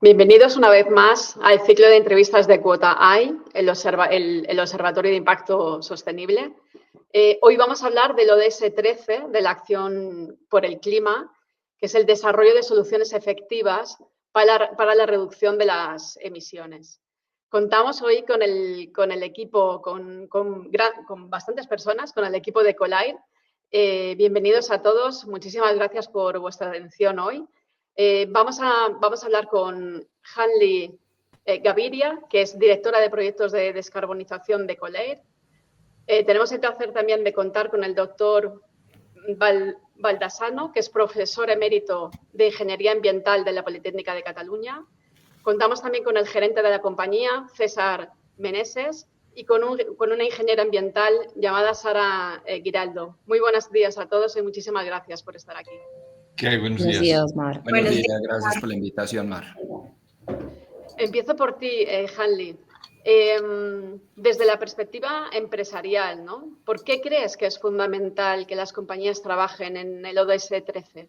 Bienvenidos una vez más al ciclo de entrevistas de Cuota AI, el Observatorio de Impacto Sostenible. Hoy vamos a hablar del ODS 13, de la Acción por el Clima, que es el desarrollo de soluciones efectivas para la reducción de las emisiones. Contamos hoy con el equipo, con bastantes personas, con el equipo de Colair. Bienvenidos a todos. Muchísimas gracias por vuestra atención hoy. Vamos a hablar con Hanli Gaviria, que es directora de proyectos de descarbonización de Colair. Tenemos el placer también de contar con el doctor Baldassano, que es profesor emérito de Ingeniería Ambiental de la Politécnica de Cataluña. Contamos también con el gerente de la compañía, César Meneses, y con una ingeniera ambiental llamada Sara Giraldo. Muy buenos días a todos y muchísimas gracias por estar aquí. ¿Qué hay? Buenos Buenos días. días, Mar. Buenos días, gracias por la invitación, Mar. Empiezo por ti, Hanli. Desde la perspectiva empresarial, ¿no? ¿Por qué crees que es fundamental que las compañías trabajen en el ODS 13?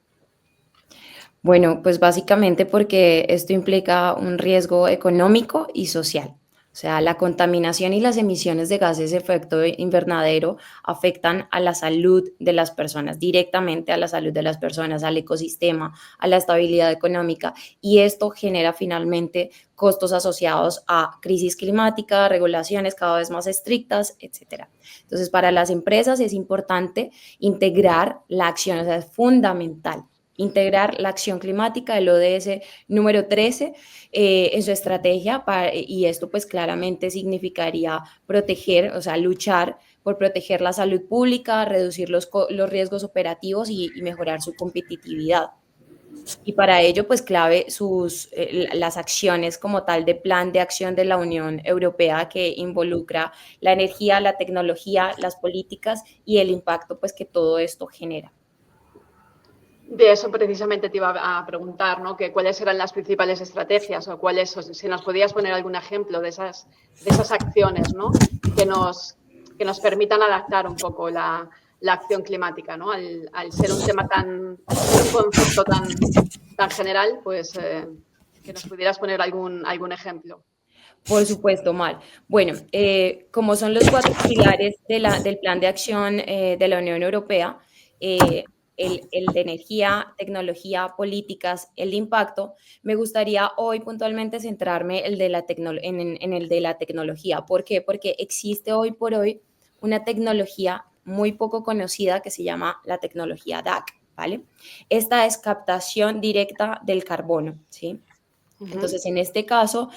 Bueno, pues básicamente porque esto implica un riesgo económico y social. O sea, la contaminación y las emisiones de gases de efecto invernadero afectan a la salud de las personas, directamente a la salud de las personas, al ecosistema, a la estabilidad económica, y esto genera finalmente costos asociados a crisis climática, regulaciones cada vez más estrictas, etcétera. Entonces, para las empresas es importante integrar la acción, o sea, es fundamental integrar la acción climática del ODS número 13 en su estrategia y esto pues claramente significaría proteger, o sea, luchar por proteger la salud pública, reducir los riesgos operativos y mejorar su competitividad. Y para ello, pues clave las acciones como tal de plan de acción de la Unión Europea que involucra la energía, la tecnología, las políticas y el impacto pues que todo esto genera. De eso precisamente te iba a preguntar, ¿no? Que cuáles eran las principales estrategias o si nos podías poner algún ejemplo de esas acciones, ¿no? Que nos permitan adaptar un poco la acción climática, ¿no? Al ser un tema un concepto tan general, pues que nos pudieras poner algún ejemplo. Por supuesto, Mar. Bueno, como son los 4 pilares del Plan de Acción de la Unión Europea, el de energía, tecnología, políticas, el de impacto, me gustaría hoy puntualmente centrarme en el de la tecnología. ¿Por qué? Porque existe hoy por hoy una tecnología muy poco conocida que se llama la tecnología DAC, ¿vale? Esta es captación directa del carbono, ¿sí? Entonces, en este caso,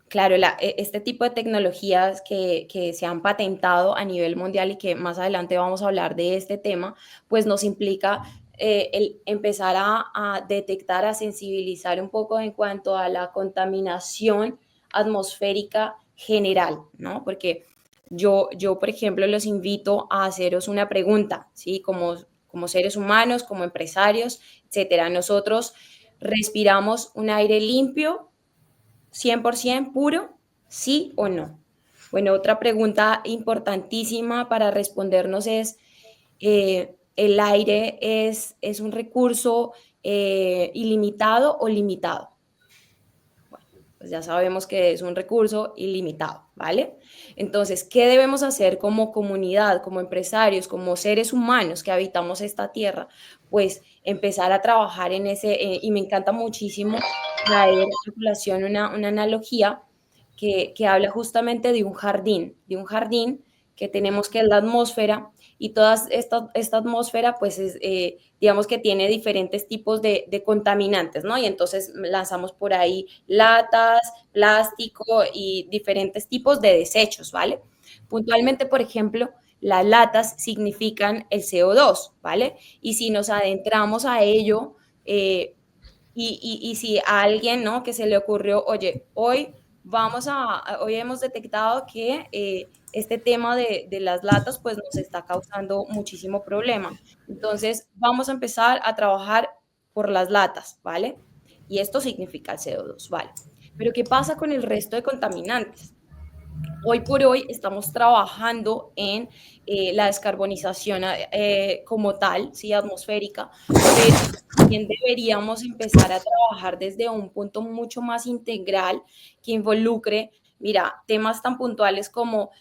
claro, este tipo de tecnologías que se han patentado a nivel mundial y que más adelante vamos a hablar de este tema, pues nos implica el empezar a detectar, a sensibilizar un poco en cuanto a la contaminación atmosférica general, ¿no? Porque yo, por ejemplo, los invito a haceros una pregunta, ¿sí? Como seres humanos, como empresarios, etcétera. Nosotros respiramos un aire limpio 100% puro, sí o no. Bueno, otra pregunta importantísima para respondernos es, ¿el aire es un recurso ilimitado o limitado? Bueno, pues ya sabemos que es un recurso ilimitado, ¿vale? Entonces, ¿qué debemos hacer como comunidad, como empresarios, como seres humanos que habitamos esta tierra? Pues empezar a trabajar en y me encanta muchísimo traer a colación una analogía que habla justamente de un jardín que tenemos que es la atmósfera y toda esta atmósfera pues digamos que tiene diferentes tipos de contaminantes, ¿no? Y entonces lanzamos por ahí latas, plástico y diferentes tipos de desechos, ¿vale? Puntualmente, por ejemplo, las latas significan el CO2, ¿vale? Y si nos adentramos a ello, y si a alguien, ¿no? Que se le ocurrió, oye, hoy hemos detectado que este tema de las latas pues nos está causando muchísimo problema. Entonces vamos a empezar a trabajar por las latas, ¿vale? Y esto significa el CO2, ¿vale? Pero ¿qué pasa con el resto de contaminantes? Hoy por hoy estamos trabajando en la descarbonización como tal, sí, atmosférica, pero también deberíamos empezar a trabajar desde un punto mucho más integral que involucre, mira, temas tan puntuales como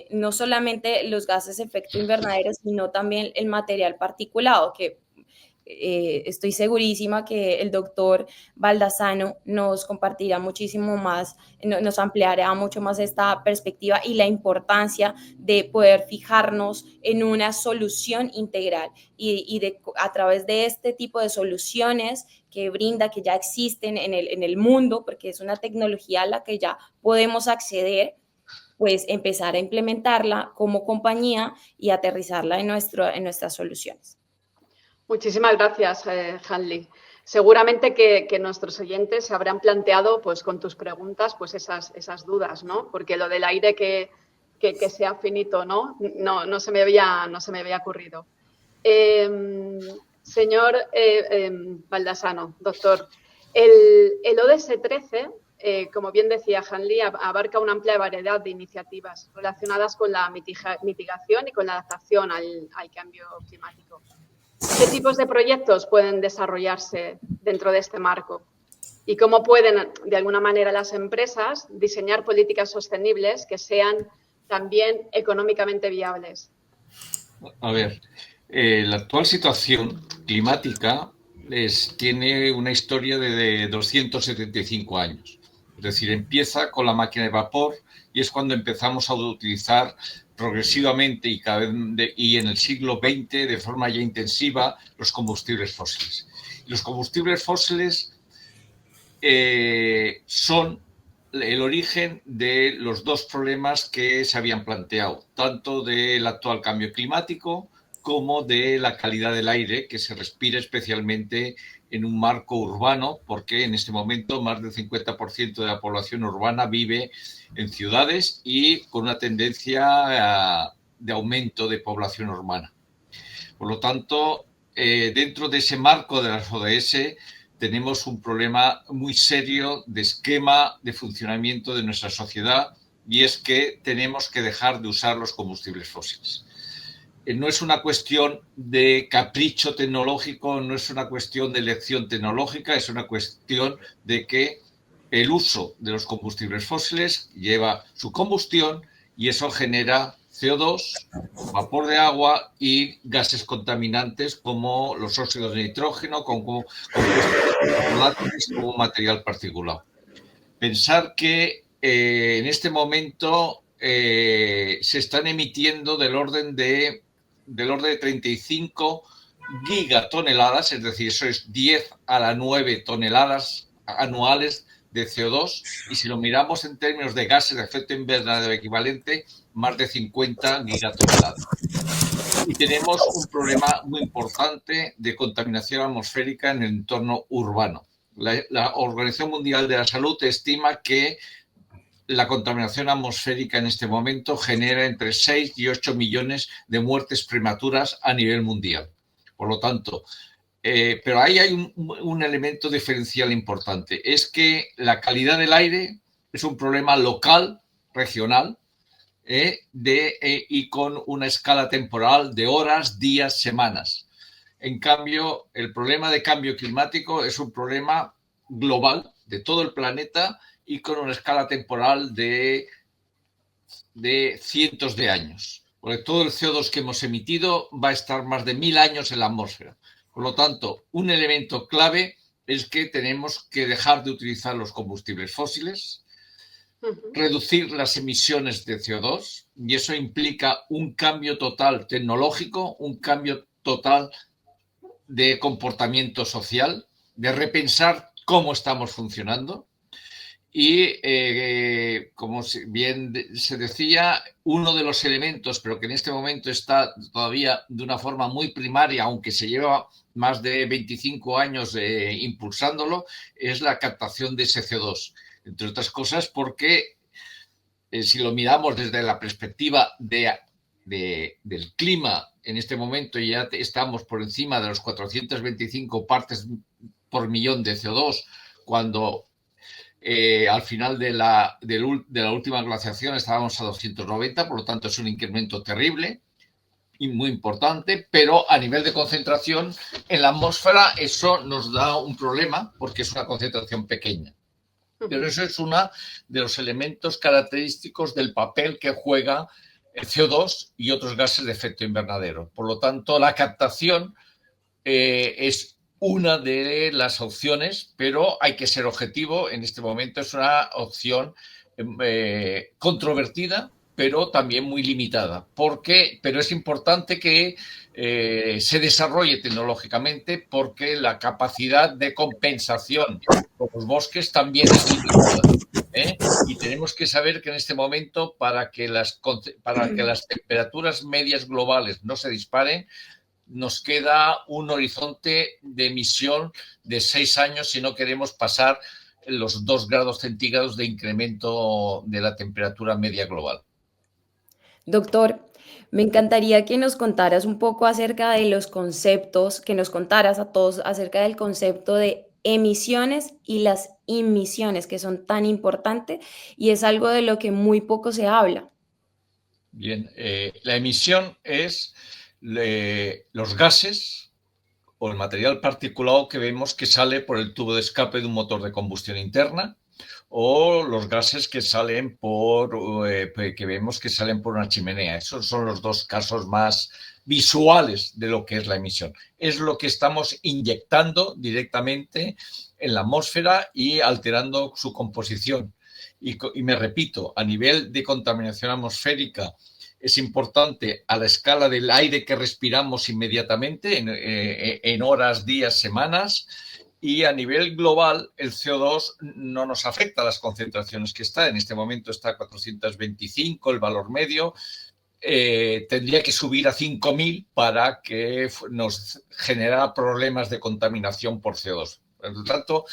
no solamente los gases de efecto invernadero, sino también el material particulado, que estoy segurísima que el doctor Baldassano nos compartirá muchísimo más, nos ampliará mucho más esta perspectiva y la importancia de poder fijarnos en una solución integral a través de este tipo de soluciones que brinda, que ya existen en el mundo, porque es una tecnología a la que ya podemos acceder, pues empezar a implementarla como compañía y aterrizarla en nuestras soluciones. Muchísimas gracias, Hanli. Seguramente que nuestros oyentes se habrán planteado, pues con tus preguntas, pues esas dudas, ¿no? Porque lo del aire que sea finito, ¿no? No se me había ocurrido. Señor Baldassano, doctor, el ODS 13, como bien decía Hanli, abarca una amplia variedad de iniciativas relacionadas con la mitigación y con la adaptación al cambio climático. ¿Qué tipos de proyectos pueden desarrollarse dentro de este marco? ¿Y cómo pueden, de alguna manera, las empresas diseñar políticas sostenibles que sean también económicamente viables? A ver, la actual situación climática tiene una historia de 275 años. Es decir, empieza con la máquina de vapor y es cuando empezamos a utilizar progresivamente y en el siglo XX de forma ya intensiva los combustibles fósiles. Y los combustibles fósiles son el origen de los dos problemas que se habían planteado, tanto del actual cambio climático como de la calidad del aire que se respira especialmente en un marco urbano, porque en este momento más del 50% de la población urbana vive en ciudades y con una tendencia de aumento de población urbana. Por lo tanto, dentro de ese marco de las ODS, tenemos un problema muy serio de esquema de funcionamiento de nuestra sociedad y es que tenemos que dejar de usar los combustibles fósiles. No es una cuestión de capricho tecnológico, no es una cuestión de elección tecnológica, es una cuestión de que el uso de los combustibles fósiles lleva su combustión y eso genera CO2, vapor de agua y gases contaminantes como los óxidos de nitrógeno, como material particulado. Pensar que en este momento se están emitiendo del orden de 35 gigatoneladas, es decir, eso es 10 a la 9 toneladas anuales de CO2 y si lo miramos en términos de gases de efecto invernadero equivalente, más de 50 gigatoneladas. Y tenemos un problema muy importante de contaminación atmosférica en el entorno urbano. La Organización Mundial de la Salud estima que la contaminación atmosférica en este momento genera entre 6 y 8 millones de muertes prematuras a nivel mundial. Por lo tanto, pero ahí hay un elemento diferencial importante. Es que la calidad del aire es un problema local, regional, y con una escala temporal de horas, días, semanas. En cambio, el problema de cambio climático es un problema global de todo el planeta y con una escala temporal de cientos de años. Porque todo el CO2 que hemos emitido va a estar más de 1000 años en la atmósfera. Por lo tanto, un elemento clave es que tenemos que dejar de utilizar los combustibles fósiles, reducir las emisiones de CO2 y eso implica un cambio total tecnológico, un cambio total de comportamiento social, de repensar cómo estamos funcionando y, como bien se decía, uno de los elementos, pero que en este momento está todavía de una forma muy primaria, aunque se lleva más de 25 años impulsándolo, es la captación de ese CO2. Entre otras cosas porque si lo miramos desde la perspectiva del clima, en este momento ya estamos por encima de los 425 partes por millón de CO2, cuando Al final de la última glaciación estábamos a 290, por lo tanto es un incremento terrible y muy importante, pero a nivel de concentración en la atmósfera eso nos da un problema porque es una concentración pequeña. Pero eso es uno de los elementos característicos del papel que juega el CO2 y otros gases de efecto invernadero. Por lo tanto, la captación es una de las opciones, pero hay que ser objetivo. En este momento es una opción controvertida, pero también muy limitada. Pero es importante que se desarrolle tecnológicamente porque la capacidad de compensación por los bosques también es limitada. Y tenemos que saber que en este momento, para que las temperaturas medias globales no se disparen, nos queda un horizonte de emisión de 6 años si no queremos pasar los 2 grados centígrados de incremento de la temperatura media global. Doctor, me encantaría que nos contaras un poco acerca de los conceptos, que nos contaras a todos acerca del concepto de emisiones y las emisiones, que son tan importantes y es algo de lo que muy poco se habla. Bien, la emisión es los gases o el material particulado que vemos que sale por el tubo de escape de un motor de combustión interna, o los gases que salen que vemos que salen por una chimenea. Esos son los dos casos más visuales de lo que es la emisión. Es lo que estamos inyectando directamente en la atmósfera y alterando su composición. Y me repito, a nivel de contaminación atmosférica es importante a la escala del aire que respiramos inmediatamente en horas, días, semanas. Y a nivel global, el CO2 no nos afecta a las concentraciones que está. En este momento está a 425 el valor medio. Tendría que subir a 5.000 para que nos generara problemas de contaminación por CO2. Por lo tanto,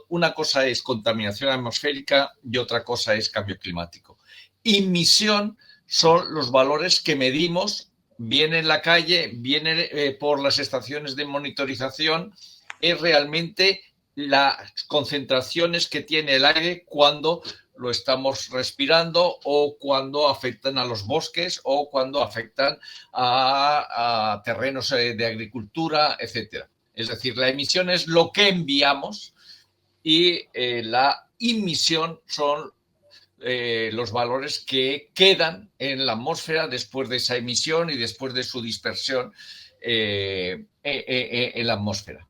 una cosa es contaminación atmosférica y otra cosa es cambio climático. Emisión son los valores que medimos, viene en la calle, viene por las estaciones de monitorización. Es realmente las concentraciones que tiene el aire cuando lo estamos respirando o cuando afectan a los bosques o cuando afectan a terrenos de agricultura, etcétera. Es decir, la emisión es lo que enviamos y la emisión son los valores que quedan en la atmósfera después de esa emisión y después de su dispersión en la atmósfera.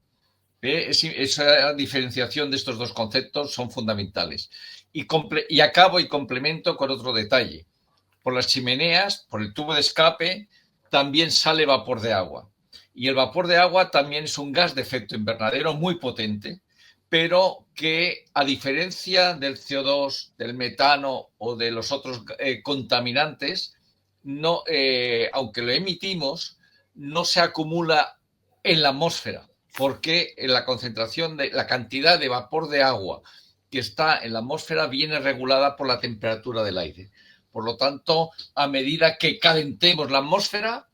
Esa diferenciación de estos dos conceptos son fundamentales. Y acabo y complemento con otro detalle. Por las chimeneas, por el tubo de escape, también sale vapor de agua. Y el vapor de agua también es un gas de efecto invernadero muy potente, pero que, a diferencia del CO2, del metano o de los otros contaminantes, no, aunque lo emitimos, no se acumula en la atmósfera, porque la concentración la cantidad de vapor de agua que está en la atmósfera viene regulada por la temperatura del aire. Por lo tanto, a medida que calentemos la atmósfera,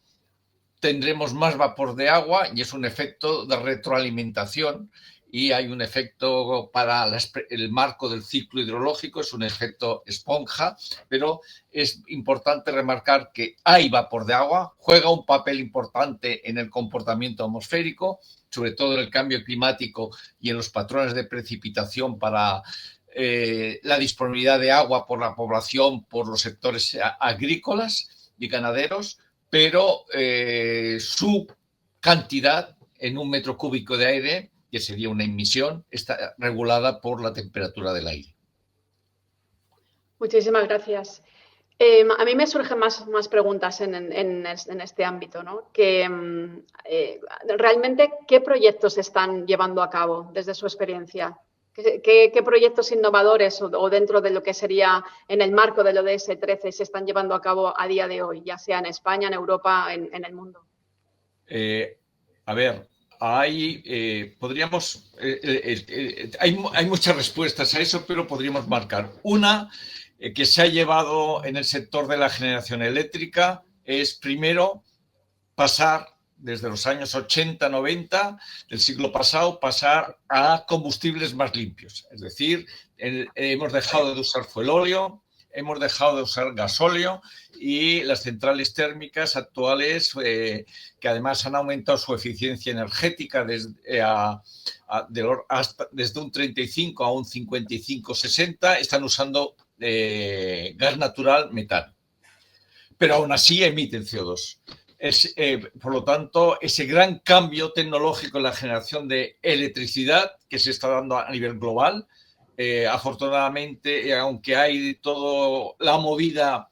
tendremos más vapor de agua y es un efecto de retroalimentación. Y hay un efecto para el marco del ciclo hidrológico, es un efecto esponja, pero es importante remarcar que hay vapor de agua, juega un papel importante en el comportamiento atmosférico, sobre todo en el cambio climático y en los patrones de precipitación para la disponibilidad de agua por la población, por los sectores agrícolas y ganaderos, pero su cantidad en un metro cúbico de aire, que sería una emisión, está regulada por la temperatura del aire. Muchísimas gracias. A mí me surgen más preguntas en este ámbito, ¿no? Realmente, ¿qué proyectos se están llevando a cabo desde su experiencia? ¿Qué proyectos innovadores o dentro de lo que sería en el marco del ODS 13 se están llevando a cabo a día de hoy, ya sea en España, en Europa, en el mundo? A ver, hay muchas respuestas a eso, pero podríamos marcar. Una que se ha llevado en el sector de la generación eléctrica es, primero, pasar desde los años 80-90 del siglo pasado, pasar a combustibles más limpios. Es decir, hemos dejado de usar fuelóleo, hemos dejado de usar gasóleo y las centrales térmicas actuales, que además han aumentado su eficiencia energética desde un 35 a un 55-60, están usando gas natural, metano. Pero aún así emiten CO2. Por lo tanto, ese gran cambio tecnológico en la generación de electricidad que se está dando a nivel global, afortunadamente, aunque hay toda la movida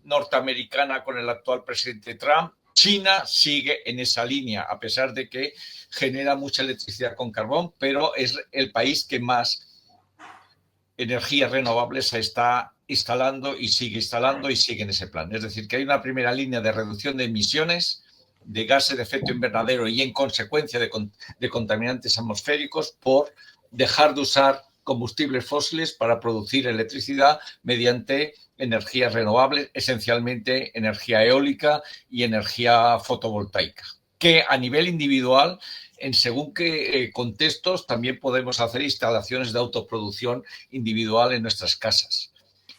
norteamericana con el actual presidente Trump, China sigue en esa línea, a pesar de que genera mucha electricidad con carbón, pero es el país que más energías renovables está instalando y sigue en ese plan. Es decir, que hay una primera línea de reducción de emisiones de gases de efecto invernadero y, en consecuencia, de contaminantes atmosféricos por dejar de usar combustibles fósiles para producir electricidad mediante energías renovables, esencialmente energía eólica y energía fotovoltaica, que a nivel individual, en según qué contextos, también podemos hacer instalaciones de autoproducción individual en nuestras casas.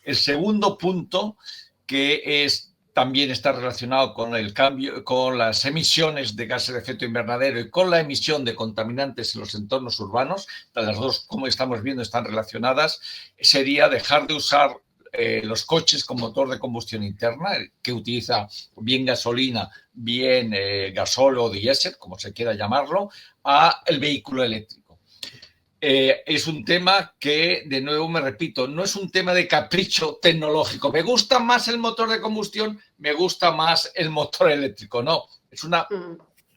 El segundo punto, que también está relacionado con el cambio, con las emisiones de gases de efecto invernadero y con la emisión de contaminantes en los entornos urbanos, las dos, como estamos viendo, están relacionadas, sería dejar de usar los coches con motor de combustión interna, que utiliza bien gasolina, bien gasóleo o diésel, como se quiera llamarlo, a el vehículo eléctrico. Es un tema que, de nuevo me repito, no es un tema de capricho tecnológico. Me gusta más el motor de combustión, me gusta más el motor eléctrico. No, es una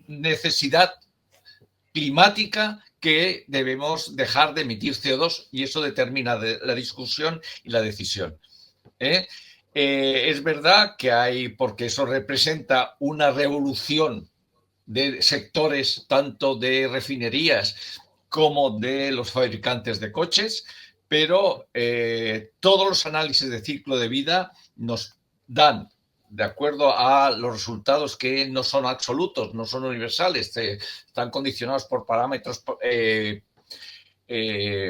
necesidad climática que debemos dejar de emitir CO2 y eso determina la discusión y la decisión. Es verdad que porque eso representa una revolución de sectores tanto de refinerías como de los fabricantes de coches, pero todos los análisis de ciclo de vida nos dan, de acuerdo a los resultados que no son absolutos, no son universales, están condicionados por parámetros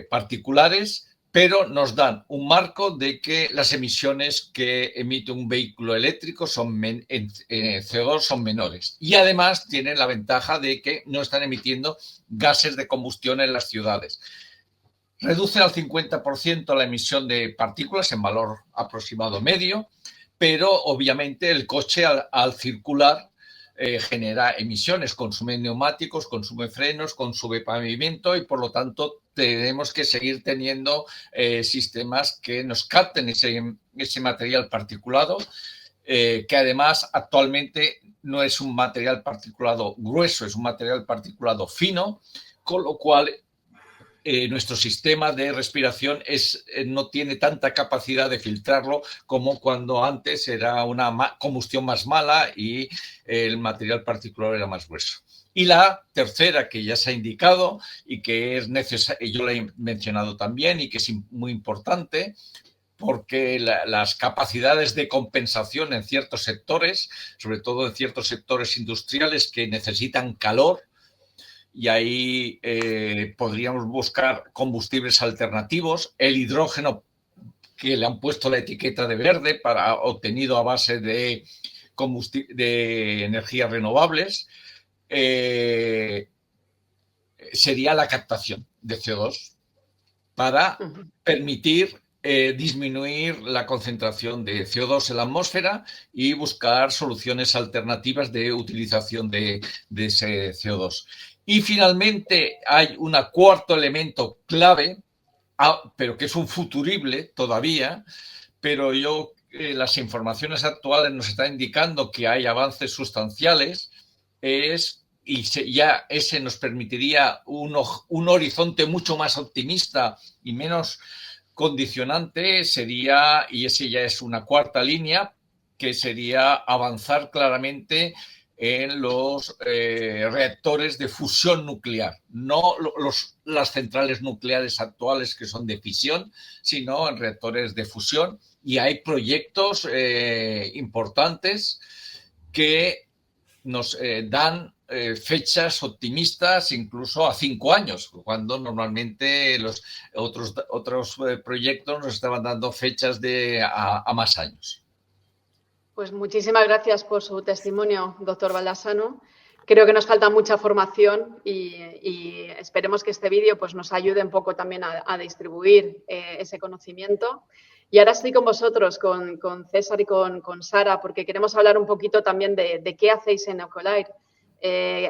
particulares, pero nos dan un marco de que las emisiones que emite un vehículo eléctrico en CO2 son menores. Y además tienen la ventaja de que no están emitiendo gases de combustión en las ciudades. Reduce al 50% la emisión de partículas en valor aproximado medio, pero obviamente el coche al circular genera emisiones, consume neumáticos, consume frenos, consume pavimento y por lo tanto tenemos que seguir teniendo sistemas que nos capten ese material particulado, que además actualmente no es un material particulado grueso, es un material particulado fino, con lo cual nuestro sistema de respiración no tiene tanta capacidad de filtrarlo como cuando antes era una combustión más mala y el material particulado era más grueso. Y la tercera, que ya se ha indicado y que es necesaria, yo la he mencionado también y que es muy importante, porque las capacidades de compensación en ciertos sectores, sobre todo en ciertos sectores industriales que necesitan calor, y ahí podríamos buscar combustibles alternativos, el hidrógeno, que le han puesto la etiqueta de verde, obtenido a base de energías renovables, sería la captación de CO2 para permitir disminuir la concentración de CO2 en la atmósfera y buscar soluciones alternativas de utilización de ese CO2. Y finalmente hay un cuarto elemento clave, pero que es un futurible todavía, pero las informaciones actuales nos están indicando que hay avances sustanciales, y ya ese nos permitiría un horizonte mucho más optimista y menos condicionante, sería, y ese ya es una cuarta línea, que sería avanzar claramente en los reactores de fusión nuclear, no las centrales nucleares actuales que son de fisión, sino en reactores de fusión. Y hay proyectos importantes que nos dan fechas optimistas incluso a 5 años, cuando normalmente los otros proyectos nos estaban dando fechas a más años. Pues muchísimas gracias por su testimonio, doctor Baldassano. Creo que nos falta mucha formación y esperemos que este vídeo pues, nos ayude un poco también a distribuir ese conocimiento. Y ahora estoy con vosotros, con César y con Sara, porque queremos hablar un poquito también de qué hacéis en Ecolair,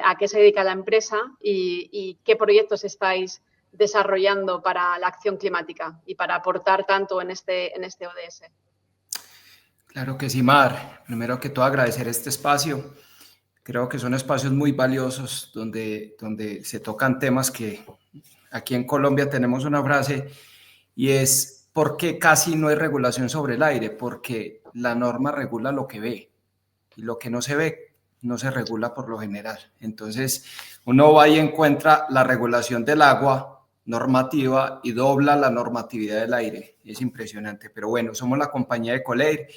a qué se dedica la empresa y qué proyectos estáis desarrollando para la acción climática y para aportar tanto en este ODS. Claro que sí, Mar. Primero que todo, agradecer este espacio. Creo que son espacios muy valiosos donde se tocan temas que aquí en Colombia tenemos una frase y es ¿por qué casi no hay regulación sobre el aire? Porque la norma regula lo que ve y lo que no se ve no se regula por lo general. Entonces, uno va y encuentra la regulación del agua normativa y dobla la normatividad del aire. Es impresionante, pero bueno, somos la compañía Ecolair,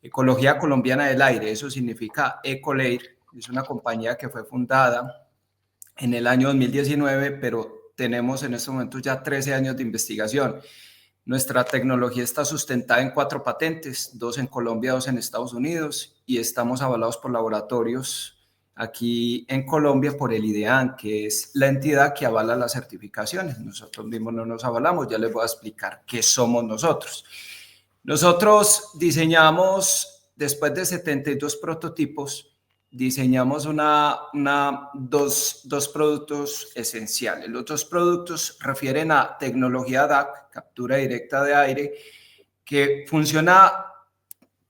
Ecología Colombiana del Aire. Eso significa Ecolair. Es una compañía que fue fundada en el año 2019, pero tenemos en estos momentos ya 13 años de investigación. Nuestra tecnología está sustentada en 4 patentes, 2 en Colombia, 2 en Estados Unidos, y estamos avalados por laboratorios aquí en Colombia por el IDEAN, que es la entidad que avala las certificaciones. Nosotros mismos no nos avalamos, ya les voy a explicar qué somos nosotros. Nosotros diseñamos, después de 72 prototipos, diseñamos dos productos esenciales. Los 2 productos refieren a tecnología DAC, captura directa de aire, que funciona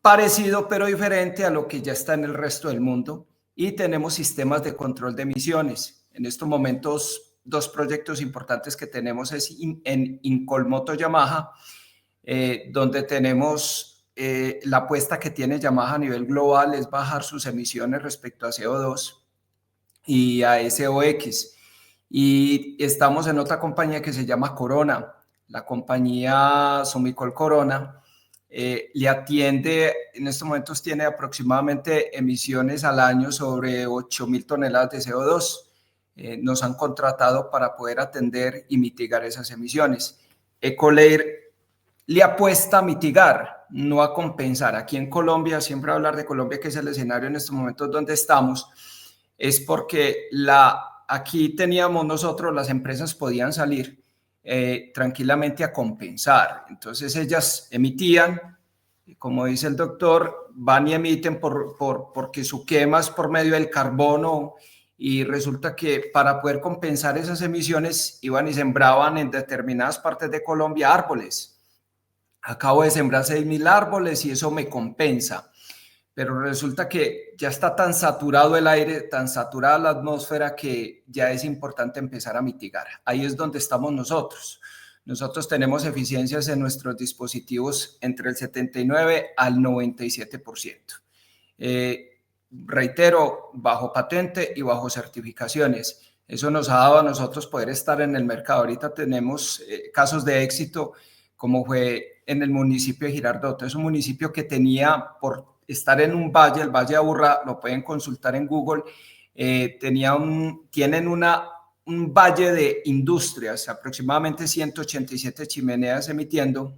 parecido pero diferente a lo que ya está en el resto del mundo, y tenemos sistemas de control de emisiones. En estos momentos, 2 proyectos importantes que tenemos es en Incolmoto Yamaha, donde tenemos la apuesta que tiene Yamaha a nivel global es bajar sus emisiones respecto a CO2 y a SOX. Y estamos en otra compañía que se llama Corona. La compañía Sumicol Corona le atiende, en estos momentos tiene aproximadamente emisiones al año sobre 8.000 toneladas de CO2. Nos han contratado para poder atender y mitigar esas emisiones. Ecolair le apuesta a mitigar, no a compensar. Aquí en Colombia, siempre hablar de Colombia, que es el escenario en estos momentos donde estamos, es porque aquí teníamos nosotros, las empresas podían salir tranquilamente a compensar. Entonces ellas emitían, como dice el doctor, van y emiten porque su quema es por medio del carbono, y resulta que para poder compensar esas emisiones iban y sembraban en determinadas partes de Colombia árboles. Acabo de sembrar 6.000 árboles y eso me compensa, pero resulta que ya está tan saturado el aire, tan saturada la atmósfera, que ya es importante empezar a mitigar. Ahí es donde estamos nosotros. Nosotros tenemos eficiencias en nuestros dispositivos entre el 79 al 97%. Reitero, bajo patente y bajo certificaciones. Eso nos ha dado a nosotros poder estar en el mercado. Ahorita tenemos casos de éxito, como fue en el municipio de Girardota. Es un municipio que tenía, por estar en un valle, el Valle de Aburrá, lo pueden consultar en Google, tienen un valle de industrias, aproximadamente 187 chimeneas emitiendo,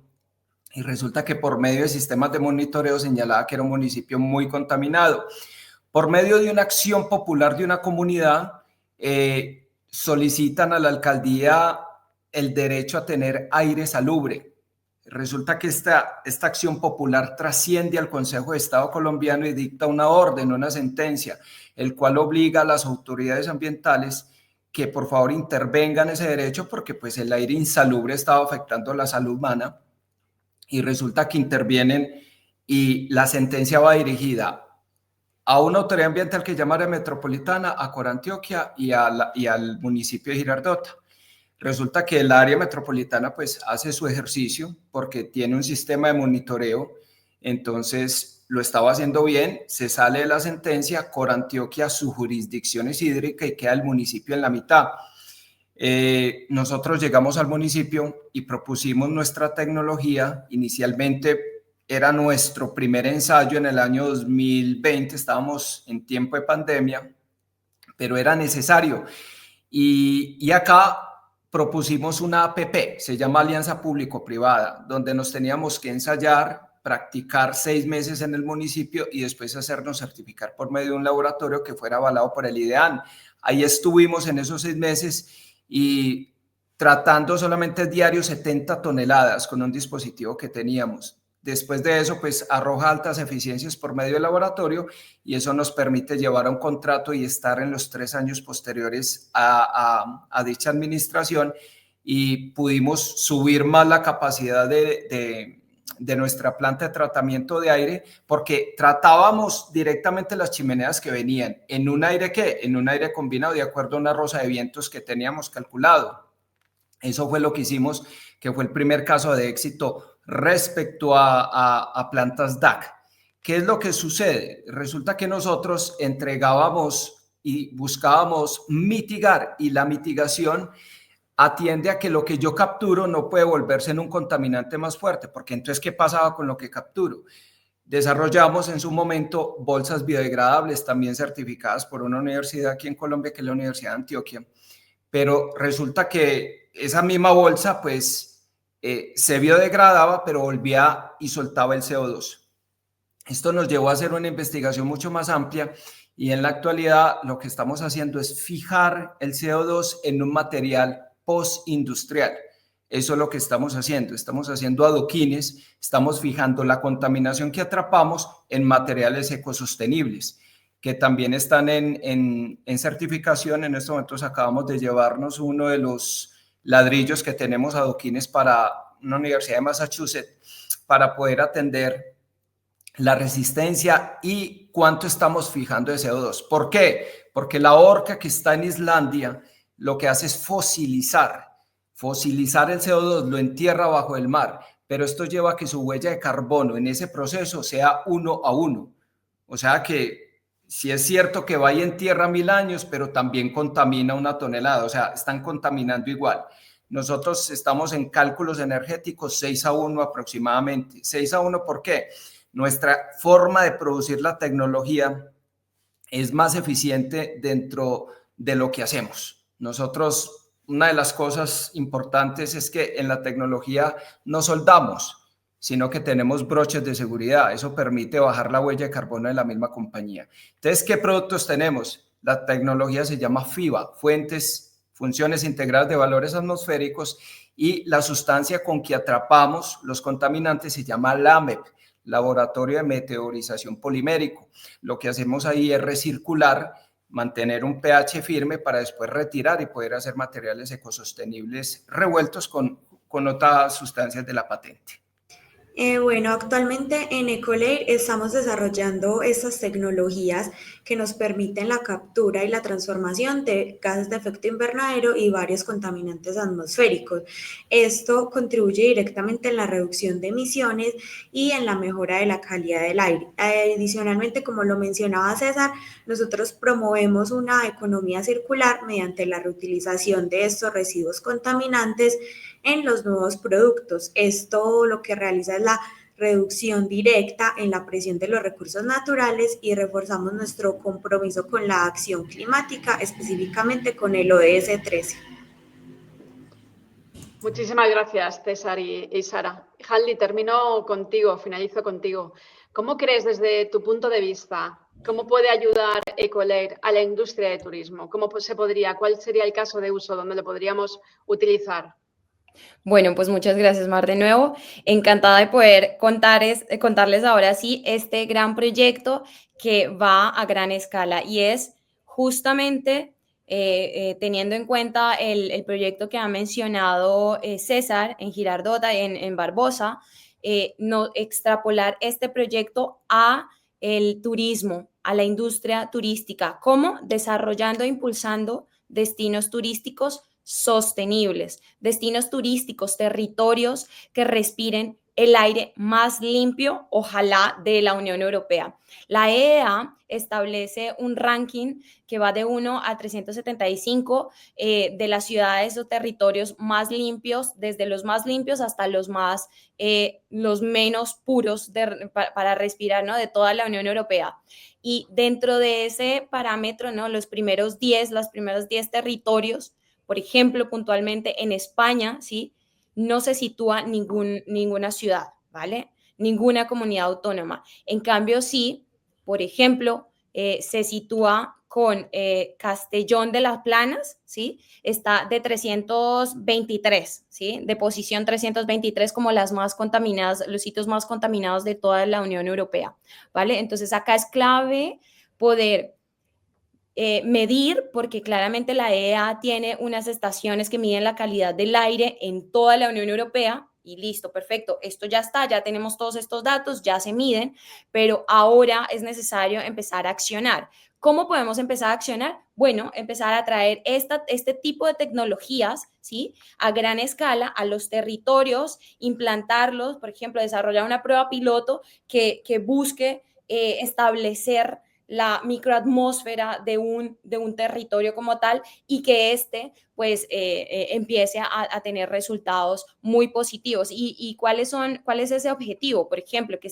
y resulta que por medio de sistemas de monitoreo señalaba que era un municipio muy contaminado. Por medio de una acción popular de una comunidad, solicitan a la alcaldía el derecho a tener aire salubre. Resulta que esta acción popular trasciende al Consejo de Estado colombiano y dicta una orden, una sentencia, el cual obliga a las autoridades ambientales que por favor intervengan ese derecho, porque pues el aire insalubre estaba afectando la salud humana, y resulta que intervienen y la sentencia va dirigida a una autoridad ambiental que llama Área Metropolitana, a Corantioquia y al municipio de Girardota. Resulta que el área metropolitana pues hace su ejercicio porque tiene un sistema de monitoreo, entonces lo estaba haciendo bien, se sale de la sentencia, Corantioquia su jurisdicción es hídrica y queda el municipio en la mitad. Nosotros llegamos al municipio y propusimos nuestra tecnología. Inicialmente era nuestro primer ensayo en el año 2020, estábamos en tiempo de pandemia, pero era necesario. Y acá propusimos una APP, se llama Alianza Público-Privada, donde nos teníamos que ensayar, practicar 6 meses en el municipio y después hacernos certificar por medio de un laboratorio que fuera avalado por el IDEAN. Ahí estuvimos en esos 6 meses y tratando solamente diario 70 toneladas con un dispositivo que teníamos. Después de eso, pues arroja altas eficiencias por medio del laboratorio y eso nos permite llevar a un contrato y estar en los 3 años posteriores a dicha administración, y pudimos subir más la capacidad de nuestra planta de tratamiento de aire, porque tratábamos directamente las chimeneas que venían en un aire combinado de acuerdo a una rosa de vientos que teníamos calculado. Eso fue lo que hicimos, que fue el primer caso de éxito respecto a plantas DAC. ¿Qué es lo que sucede? Resulta que nosotros entregábamos y buscábamos mitigar, y la mitigación atiende a que lo que yo capturo no puede volverse en un contaminante más fuerte, porque entonces, ¿qué pasaba con lo que capturo? Desarrollamos en su momento bolsas biodegradables, también certificadas por una universidad aquí en Colombia, que es la Universidad de Antioquia, pero resulta que esa misma bolsa, pues, se biodegradaba, pero volvía y soltaba el CO2. Esto nos llevó a hacer una investigación mucho más amplia, y en la actualidad lo que estamos haciendo es fijar el CO2 en un material postindustrial. Eso es lo que estamos haciendo adoquines, estamos fijando la contaminación que atrapamos en materiales ecosostenibles, que también están en certificación. En estos momentos acabamos de llevarnos uno de los ladrillos que tenemos adoquines para una universidad de Massachusetts, para poder atender la resistencia y cuánto estamos fijando de CO2. ¿Por qué? Porque la orca que está en Islandia lo que hace es fosilizar el CO2, lo entierra bajo el mar, pero esto lleva a que su huella de carbono en ese proceso sea 1 a 1. O sea que sí es cierto que va y entierra 1000 años, pero también contamina 1 tonelada, o sea, están contaminando igual. Nosotros estamos en cálculos energéticos 6 a 1 aproximadamente. 6 a 1, ¿por qué? Nuestra forma de producir la tecnología es más eficiente dentro de lo que hacemos. Nosotros, una de las cosas importantes es que en la tecnología no soldamos, sino que tenemos broches de seguridad. Eso permite bajar la huella de carbono de la misma compañía. Entonces, ¿qué productos tenemos? La tecnología se llama FIBA, funciones integradas de valores atmosféricos, y la sustancia con que atrapamos los contaminantes se llama LAMEP, Laboratorio de Meteorización Polimérico. Lo que hacemos ahí es recircular, mantener un pH firme para después retirar y poder hacer materiales ecosostenibles revueltos con otras sustancias de la patente. Bueno, actualmente en Ecolair estamos desarrollando estas tecnologías que nos permiten la captura y la transformación de gases de efecto invernadero y varios contaminantes atmosféricos. Esto contribuye directamente en la reducción de emisiones y en la mejora de la calidad del aire. Adicionalmente, como lo mencionaba César, nosotros promovemos una economía circular mediante la reutilización de estos residuos contaminantes en los nuevos productos. Esto lo que realiza es la reducción directa en la presión de los recursos naturales, y reforzamos nuestro compromiso con la acción climática, específicamente con el ODS 13. Muchísimas gracias, César y Sara. Haldi, finalizo contigo. ¿Cómo crees, desde tu punto de vista, cómo puede ayudar Ecolair a la industria de turismo? ¿Cuál sería el caso de uso donde lo podríamos utilizar? Bueno, pues muchas gracias, Mar, de nuevo. Encantada de poder contarles ahora sí este gran proyecto que va a gran escala, y es justamente teniendo en cuenta el proyecto que ha mencionado César en Girardota, en Barbosa, no extrapolar este proyecto a el turismo, a la industria turística. ¿Cómo? Desarrollando e impulsando destinos turísticos sostenibles, destinos turísticos, territorios que respiren el aire más limpio, ojalá, de la Unión Europea. La EEA establece un ranking que va de 1 a 375 de las ciudades o territorios más limpios, desde los más limpios hasta los menos puros para respirar, ¿no?, de toda la Unión Europea. Y dentro de ese parámetro, ¿no?, los primeros 10 territorios, por ejemplo, puntualmente en España, ¿sí?, no se sitúa ninguna ciudad, ¿vale? Ninguna comunidad autónoma. En cambio, sí, por ejemplo, se sitúa con Castellón de las Planas, ¿sí? Está de 323, ¿sí? De posición 323 como las más contaminadas, los sitios más contaminados de toda la Unión Europea, ¿vale? Entonces, acá es clave poder medir, porque claramente la EEA tiene unas estaciones que miden la calidad del aire en toda la Unión Europea y listo, perfecto, esto ya está, ya tenemos todos estos datos, ya se miden, pero ahora es necesario empezar a accionar. ¿Cómo podemos empezar a accionar? Bueno, empezar a traer este tipo de tecnologías, ¿sí?, a gran escala a los territorios, implantarlos, por ejemplo, desarrollar una prueba piloto que busque establecer la microatmósfera de un territorio como tal y que pues empiece a tener resultados muy positivos. ¿Y cuál es ese objetivo? Por ejemplo, que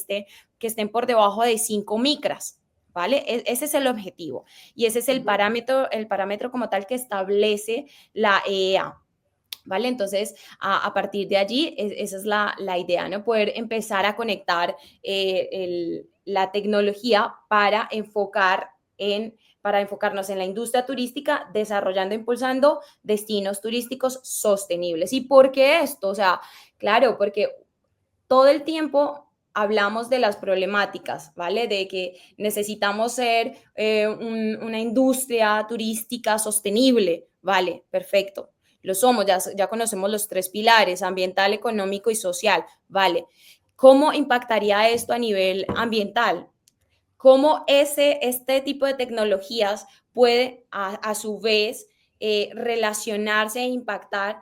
estén por debajo de 5 micras, ¿vale? Ese es el objetivo y ese es el parámetro como tal que establece la EEA. ¿Vale? Entonces, a partir de allí, esa es la idea, ¿no? Poder empezar a conectar la tecnología para enfocarnos en la industria turística, desarrollando, impulsando destinos turísticos sostenibles. ¿Y por qué esto? O sea, claro, porque todo el tiempo hablamos de las problemáticas, ¿vale? De que necesitamos ser una industria turística sostenible, ¿vale? Perfecto. Lo somos, ya conocemos los 3 pilares, ambiental, económico y social, ¿vale? ¿Cómo impactaría esto a nivel ambiental? ¿Cómo este tipo de tecnologías puede a su vez relacionarse e impactar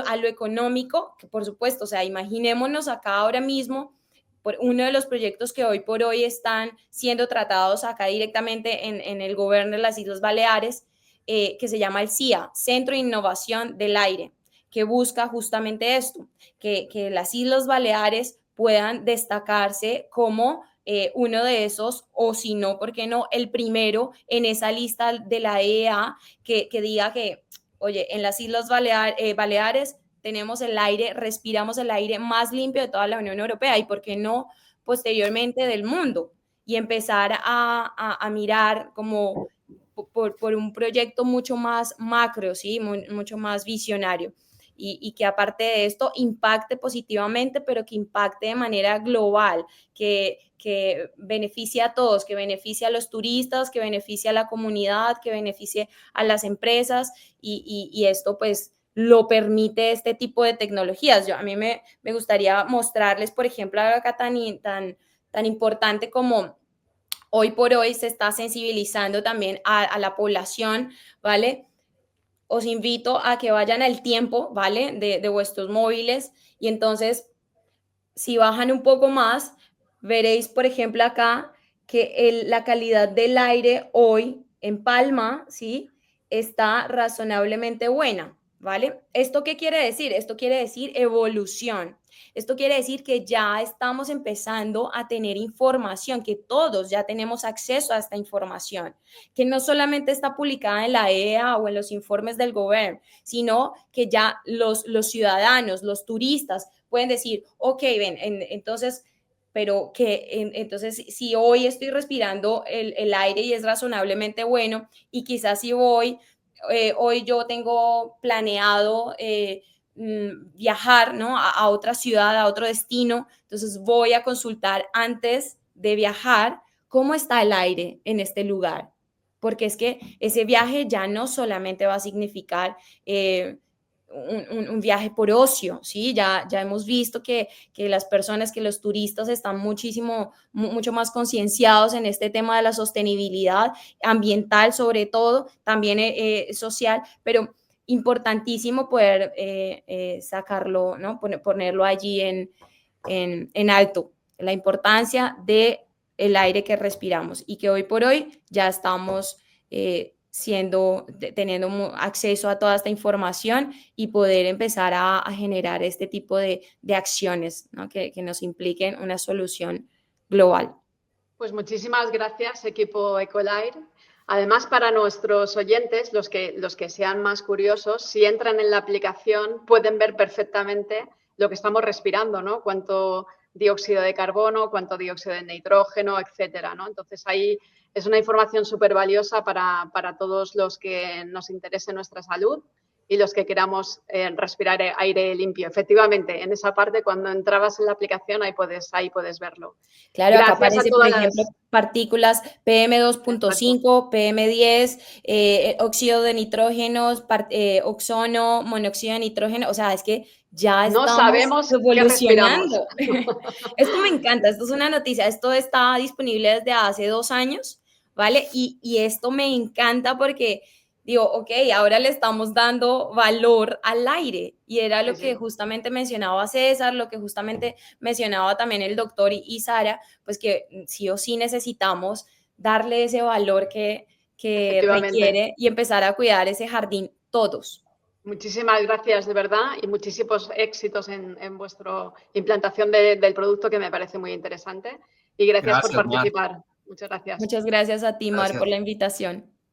a lo económico? Que por supuesto, o sea, imaginémonos acá ahora mismo por uno de los proyectos que hoy por hoy están siendo tratados acá directamente en el gobierno de las Islas Baleares, que se llama el CIA, Centro de Innovación del Aire, que busca justamente esto, que las Islas Baleares puedan destacarse como uno de esos, o si no, ¿por qué no?, el primero en esa lista de la EEA que diga que, oye, en las Islas Baleares tenemos respiramos el aire más limpio de toda la Unión Europea y, ¿por qué no?, posteriormente del mundo, y empezar a mirar como por un proyecto mucho más macro, ¿sí? Mucho más visionario. Y que aparte de esto impacte positivamente, pero que impacte de manera global, que beneficie a todos, que beneficie a los turistas, que beneficie a la comunidad, que beneficie a las empresas y esto pues lo permite este tipo de tecnologías. A mí me gustaría mostrarles, por ejemplo, algo acá tan importante como hoy por hoy se está sensibilizando también a la población, ¿vale? Os invito a que vayan al tiempo, ¿vale?, de vuestros móviles y entonces, si bajan un poco más, veréis, por ejemplo, acá que la calidad del aire hoy en Palma, ¿sí?, está razonablemente buena, ¿vale? ¿Esto qué quiere decir? Esto quiere decir evolución. Esto quiere decir que ya estamos empezando a tener información, que todos ya tenemos acceso a esta información, que no solamente está publicada en la EEA o en los informes del gobierno, sino que ya los ciudadanos, los turistas pueden decir, ok, ven, entonces, pero entonces si hoy estoy respirando el aire y es razonablemente bueno y quizás si hoy yo tengo planeado viajar, ¿no?, a otra ciudad, a otro destino, entonces voy a consultar antes de viajar cómo está el aire en este lugar, porque es que ese viaje ya no solamente va a significar un viaje por ocio, ¿sí? Ya hemos visto que las personas, que los turistas están mucho más concienciados en este tema de la sostenibilidad ambiental, sobre todo, también social, pero importantísimo poder sacarlo, ¿no?, ponerlo allí en alto la importancia del aire que respiramos y que hoy por hoy ya estamos teniendo acceso a toda esta información y poder empezar a generar este tipo de acciones, ¿no? que nos impliquen una solución global. Pues muchísimas gracias, equipo Ecolair. Además, para nuestros oyentes, los que sean más curiosos, si entran en la aplicación pueden ver perfectamente lo que estamos respirando, ¿no? Cuánto dióxido de carbono, cuánto dióxido de nitrógeno, etcétera, ¿no? Entonces, ahí es una información súper valiosa para todos los que nos interese nuestra salud y los que queramos respirar aire limpio. Efectivamente, en esa parte, cuando entrabas en la aplicación, ahí puedes verlo. Claro, acá aparece, por ejemplo, partículas PM2.5, PM10, óxido de nitrógeno, ozono, monóxido de nitrógeno. O sea, es que ya estamos evolucionando. Esto me encanta, esto es una noticia. Esto está disponible desde hace 2 años, ¿vale? Y esto me encanta porque digo, ok, ahora le estamos dando valor al aire y era lo que justamente mencionaba César, lo que justamente mencionaba también el doctor y Sara, pues que sí o sí necesitamos darle ese valor que requiere y empezar a cuidar ese jardín todos. Muchísimas gracias de verdad y muchísimos éxitos en vuestra implantación del producto, que me parece muy interesante, y gracias por participar. Mar. Muchas gracias. Muchas gracias a ti, Mar, por la invitación.